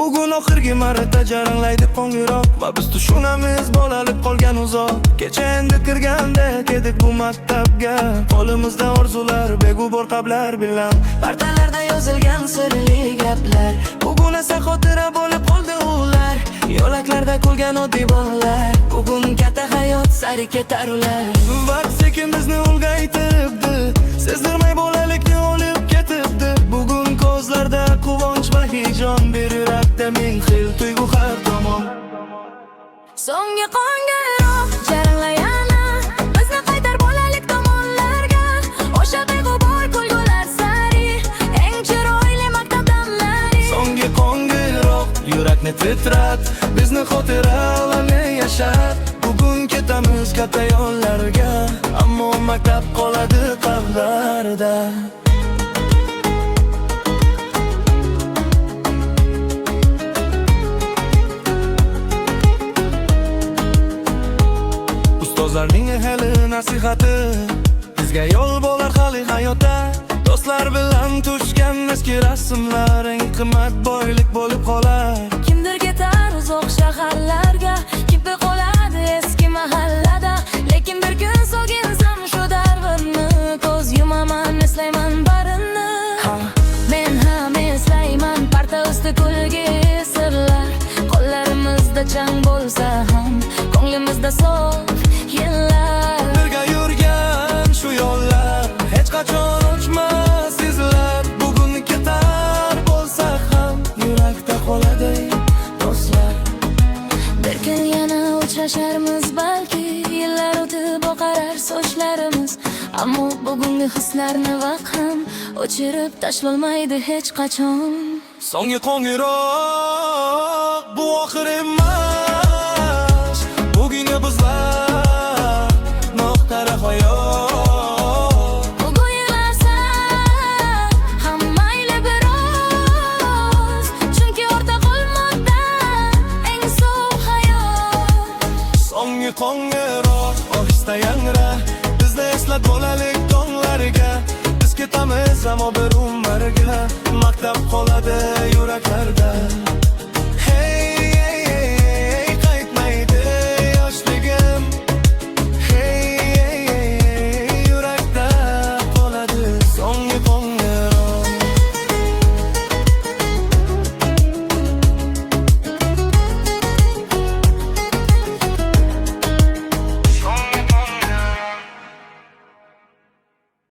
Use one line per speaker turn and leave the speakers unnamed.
Bugun oxirgi marta jaranglaydi qo'ng'iroq va biz tushunamiz bo'lalib qolgan uzoq. Kecha endi kirgandek edik bu maktabga, qo'limizda orzular, beg'ubor qalblar bilan partalarda yozilgan sirli gaplar. Bugun esa xotira bo'lib qoldi ular, yo'laklarda kulgan oddiy bolalar. Bugun katta hayot sari ketar ular. Vaqt sekin bizni ulg'aytiribdi, sezdirmay bolalikni olib ketibdi. Bugun ko'zlarda quvonch va hijon, bir yurakda ming xil tuyg'u har tomon.
So'nggi qo'ng'iroq jaranglayana, bizni qaytar bolalik tomonlarga. O'sha beg'ubor kulgular sari, eng chiroyli maktab damlari.
So'nggi qo'ng'iroq yurakni titrat, bizni xotiralarni yashat. Bugun ketamiz katta yo'llarga, ammo maktab qoladi qalblarda. Ustozlarning hali nasihati bizga yo'l bo'lar hali hayotda. Do'stlar bilan tushgan eski rasmlar eng qimmat boylik bo'lib qolar.
Kimdir ketar uzoq shaharlarga, kimdir qoladi eski mahallada. Lekin bir kun so'ginsam shu davrni, ko'z yumaman, eslayman barini. Men ham eslayman parta usti kulgi sirlar. Qo'llarimizda chang bo'lsa ham, ko'nglimizda sof yillar.
Birga yurgan shu yo'llar hech qachon o'chmas izlar. Bugun ketar bo'lsa ham yurakda qoladi do'stlar.
Bir kun yana uchrasharmiz balki, yillar o'tib oqarar sochlarimiz. Ammo bugungi hislarni vaqt ham o'chirib tashlolmaydi hech qachon.
So'nggi qo'ng'iroq bu oxir emas, bugungi bizlar nuqtai hayot.
Bugun yig'larsa ham mayli biroz, chunki ortda qolmoqda eng so'x hayot.
So'nggi qo'ng'iroq ohista yangra, bizni eslat bolalik tonglarga. Biz ketamiz ammo bir umrga, maktab qoladi yuraklarda.